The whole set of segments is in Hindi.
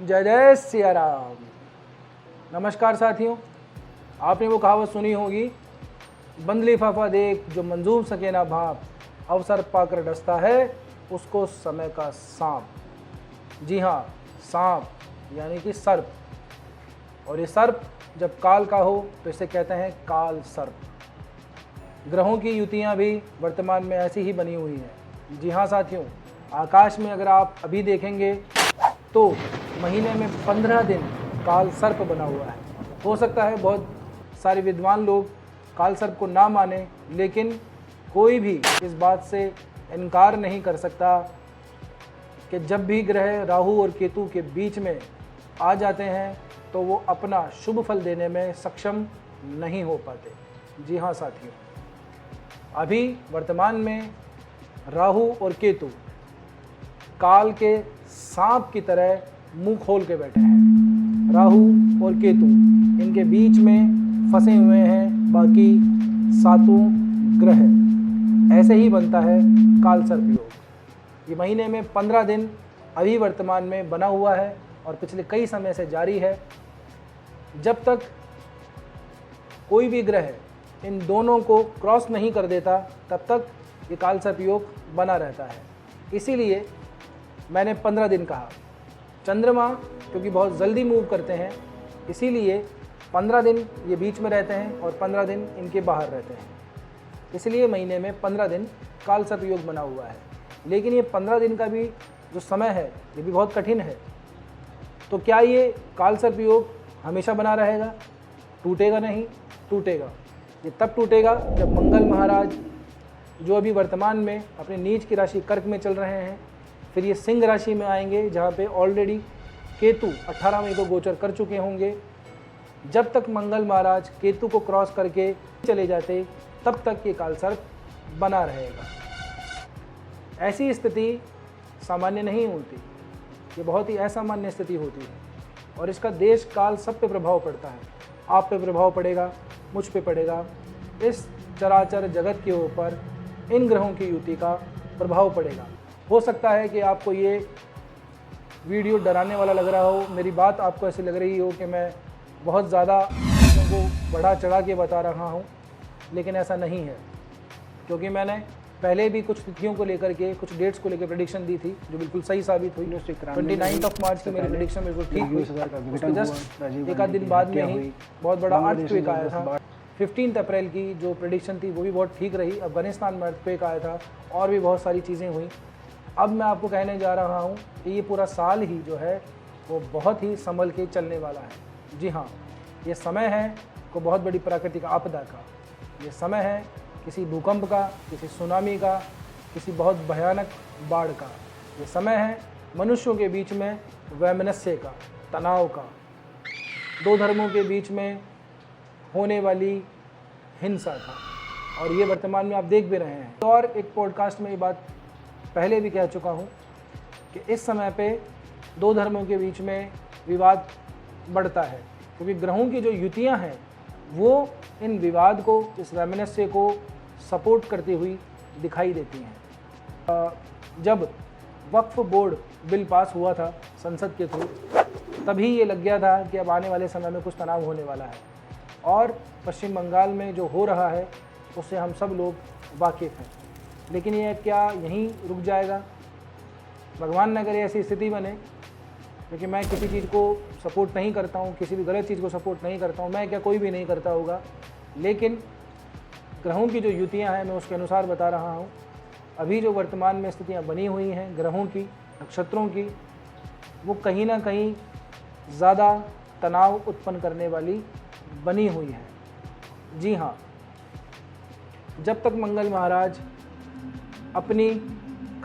जय जय सिया राम। नमस्कार साथियों, आपने वो कहावत सुनी होगी, बंद लिफाफा देख जो मंजूर सके ना भाप, अवसर पाकर डसता है उसको समय का सांप। जी हाँ, सांप यानी कि सर्प। और ये सर्प जब काल का हो तो इसे कहते हैं काल सर्प। ग्रहों की युतियाँ भी वर्तमान में ऐसी ही बनी हुई हैं। जी हाँ साथियों, आकाश में अगर आप अभी देखेंगे तो महीने में 15 दिन काल सर्प बना हुआ है। हो सकता है बहुत सारे विद्वान लोग काल सर्प को ना माने, लेकिन कोई भी इस बात से इनकार नहीं कर सकता कि जब भी ग्रह राहु और केतु के बीच में आ जाते हैं तो वो अपना शुभ फल देने में सक्षम नहीं हो पाते। जी हाँ साथियों, अभी वर्तमान में राहु और केतु काल के सांप की तरह मुंह खोल के बैठे हैं। राहु और केतु इनके बीच में फंसे हुए हैं बाकी सातों ग्रह। ऐसे ही बनता है काल सर्प योग। ये महीने में 15 दिन अभी वर्तमान में बना हुआ है और पिछले कई समय से जारी है। जब तक कोई भी ग्रह इन दोनों को क्रॉस नहीं कर देता तब तक ये काल सर्प योग बना रहता है। इसीलिए मैंने 15 दिन कहा। चंद्रमा क्योंकि बहुत जल्दी मूव करते हैं, इसीलिए 15 दिन ये बीच में रहते हैं और 15 दिन इनके बाहर रहते हैं। इसलिए महीने में 15 दिन काल सर्प योग बना हुआ है। लेकिन ये 15 दिन का भी जो समय है ये भी बहुत कठिन है। तो क्या ये काल सर्प योग हमेशा बना रहेगा? टूटेगा नहीं, टूटेगा। ये तब टूटेगा जब मंगल महाराज जो अभी वर्तमान में अपनी नीच की राशि कर्क में चल रहे हैं, फिर ये सिंह राशि में आएंगे जहाँ पे ऑलरेडी केतु 18 मई को गोचर कर चुके होंगे। जब तक मंगल महाराज केतु को क्रॉस करके चले जाते तब तक ये काल सर्प बना रहेगा। ऐसी स्थिति सामान्य नहीं होती, ये बहुत ही असामान्य स्थिति होती है और इसका देश काल सब पे प्रभाव पड़ता है। आप पे प्रभाव पड़ेगा, मुझ पे पड़ेगा, इस चराचर जगत के ऊपर इन ग्रहों की युति का प्रभाव पड़ेगा। हो सकता है कि आपको ये वीडियो डराने वाला लग रहा हो, मेरी बात आपको ऐसी लग रही हो कि मैं बहुत ज़्यादा चीज़ों को बढ़ा चढ़ा के बता रहा हूँ, लेकिन ऐसा नहीं है। क्योंकि मैंने पहले भी कुछ तिथियों को लेकर के, कुछ डेट्स को लेकर प्रेडिक्शन दी थी जो बिल्कुल सही साबित हुई। 29 मार्च की मेरी प्रेडिक्शन बिल्कुल ठीक हुई। उसके जस्ट एक आध दिन बाद में ही बहुत बड़ा अर्थक्वेक आया था। 15 अप्रैल की जो प्रेडिक्शन थी वो भी बहुत ठीक रही। अफगानिस्तान में अर्थक्वेक आया था और भी बहुत सारी चीज़ें हुई। अब मैं आपको कहने जा रहा हूँ कि ये पूरा साल ही जो है वो बहुत ही संभल के चलने वाला है। जी हाँ, ये समय है को बहुत बड़ी प्राकृतिक आपदा का, ये समय है किसी भूकंप का, किसी सुनामी का, किसी बहुत भयानक बाढ़ का। ये समय है मनुष्यों के बीच में वैमनस्य का, तनाव का, दो धर्मों के बीच में होने वाली हिंसा का। और ये वर्तमान में आप देख भी रहे हैं। और एक पॉडकास्ट में ये बात पहले भी कह चुका हूँ कि इस समय पे दो धर्मों के बीच में विवाद बढ़ता है, क्योंकि ग्रहों की जो युतियाँ हैं वो इन विवाद को, इस वैमनस्य को सपोर्ट करती हुई दिखाई देती हैं। जब वक्फ बोर्ड बिल पास हुआ था संसद के थ्रू, तभी ये लग गया था कि अब आने वाले समय में कुछ तनाव होने वाला है। और पश्चिम बंगाल में जो हो रहा है उससे हम सब लोग वाकिफ़ हैं। लेकिन ये क्या यहीं रुक जाएगा? भगवान न करे ऐसी स्थिति बने, क्योंकि मैं किसी चीज़ को सपोर्ट नहीं करता हूँ, किसी भी गलत चीज़ को सपोर्ट नहीं करता हूँ। मैं क्या, कोई भी नहीं करता होगा। लेकिन ग्रहों की जो युतियाँ हैं मैं उसके अनुसार बता रहा हूँ। अभी जो वर्तमान में स्थितियाँ बनी हुई हैं ग्रहों की, नक्षत्रों की, वो कहीं ना कहीं ज़्यादा तनाव उत्पन्न करने वाली बनी हुई है। जी हाँ, जब तक मंगल महाराज अपनी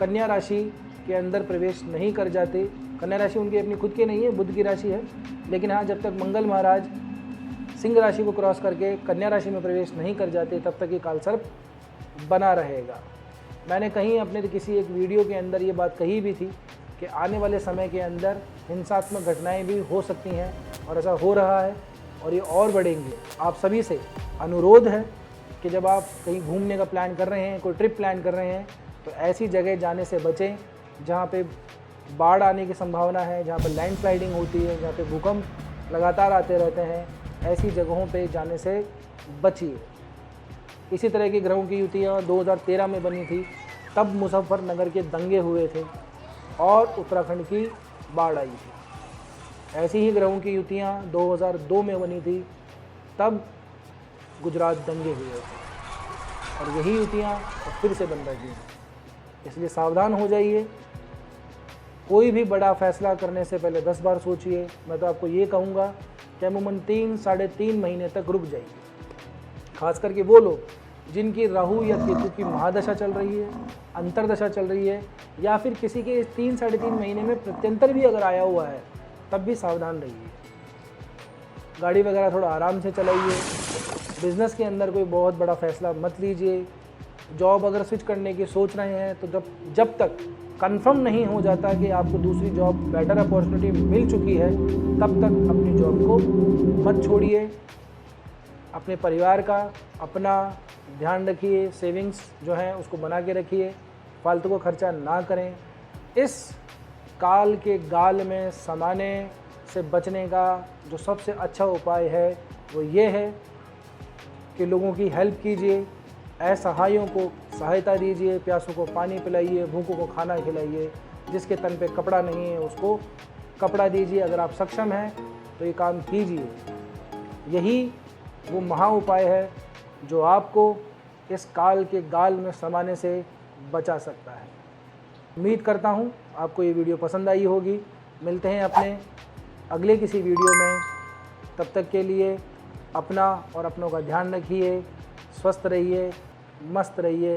कन्या राशि के अंदर प्रवेश नहीं कर जाते, कन्या राशि उनकी अपनी खुद की नहीं है, बुध की राशि है, लेकिन हाँ, जब तक मंगल महाराज सिंह राशि को क्रॉस करके कन्या राशि में प्रवेश नहीं कर जाते तब तक ये काल सर्प बना रहेगा। मैंने कहीं अपने किसी एक वीडियो के अंदर ये बात कही भी थी कि आने वाले समय के अंदर हिंसात्मक घटनाएं भी हो सकती हैं और ऐसा हो रहा है और ये और बढ़ेंगे। आप सभी से अनुरोध है कि जब आप कहीं घूमने का प्लान कर रहे हैं, कोई ट्रिप प्लान कर रहे हैं, तो ऐसी जगह जाने से बचें जहाँ पे बाढ़ आने की संभावना है, जहाँ पर लैंडस्लाइडिंग होती है, जहाँ पे भूकंप लगातार आते रहते हैं, ऐसी जगहों पे जाने से बचिए। इसी तरह की ग्रहों की युतियाँ 2013 में बनी थी, तब मुजफ्फरनगर के दंगे हुए थे और उत्तराखंड की बाढ़ आई थी। ऐसी ही ग्रहों की युतियाँ 2002 में बनी थी, तब गुजरात दंगे हुए थे और यही युतियाँ फिर से बन रही हैं। इसलिए सावधान हो जाइए। कोई भी बड़ा फैसला करने से पहले 10 बार सोचिए। मैं तो आपको ये कहूँगा कि अमूमन 3-3.5 महीने तक रुक जाइए। खास करके वो लोग जिनकी राहु या केतु की महादशा चल रही है, अंतरदशा चल रही है, या फिर किसी के 3-3.5 महीने में प्रत्यंतर भी अगर आया हुआ है, तब भी सावधान रहिए। गाड़ी वगैरह थोड़ा आराम से चलाइए। बिज़नेस के अंदर कोई बहुत बड़ा फैसला मत लीजिए। जॉब अगर स्विच करने की सोच रहे हैं तो जब तक कंफर्म नहीं हो जाता कि आपको दूसरी जॉब बेटर अपॉर्चुनिटी मिल चुकी है, तब तक अपनी जॉब को मत छोड़िए। अपने परिवार का, अपना ध्यान रखिए। सेविंग्स जो हैं उसको बना के रखिए, फालतू को खर्चा ना करें। इस काल के गाल में समाने से बचने का जो सबसे अच्छा उपाय है वो ये है कि लोगों की हेल्प कीजिए, असहायों को सहायता दीजिए, प्यासों को पानी पिलाइए, भूखों को खाना खिलाइए, जिसके तन पे कपड़ा नहीं है उसको कपड़ा दीजिए। अगर आप सक्षम हैं तो ये काम कीजिए। यही वो महा उपाय है जो आपको इस काल के गाल में समाने से बचा सकता है। उम्मीद करता हूँ आपको ये वीडियो पसंद आई होगी। मिलते हैं अपने अगले किसी वीडियो में। तब तक के लिए अपना और अपनों का ध्यान रखिए, स्वस्थ रहिए, मस्त रहिए।